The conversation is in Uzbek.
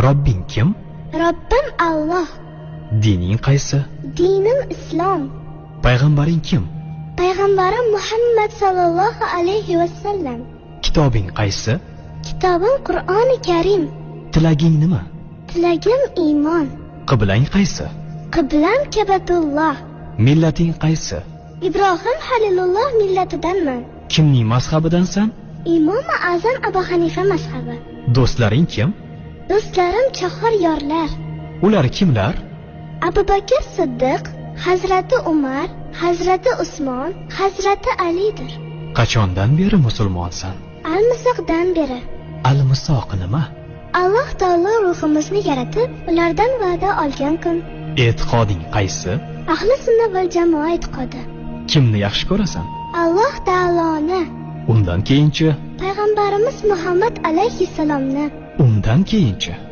Robbing kim? Robbim Alloh. Dining qaysi? Dinim Islom. Payg'ambaring kim? Payg'ambarim Muhammad sallallohu alayhi vasallam. Kitobing qaysi? Kitobim Qur'oni Karim. Tilaging nima? Tilagim iymon. Qiblang qaysi? Qiblam Kabatulloh. Millating qaysi? Ibrohim Halilulloh millatidanman. Kimning mazhabidansan? Imom Azam Abu Hanifa mazhabi. Do'stlaring kim? Do'stlarim chahor yorlar. Ular kimlar? Abu Bakr Siddiq, Hazrati Umar, Hazrati Usmon, Hazrati Alidir. Qachondan beri musulmonsan? Al-Misoqdan beri. Al-Misoq nima? Alloh taolo ruhimizni yaratib, ulardan va'da olgan kun. E'tiqoding qaysi? Ahli sunna val jamoa e'tiqodi. Kimni yaxshi ko'rasan? Alloh taoloni. Undan keyinchi? Payg'ambarimiz Muhammad alayhissalomni. Undan keyinchi?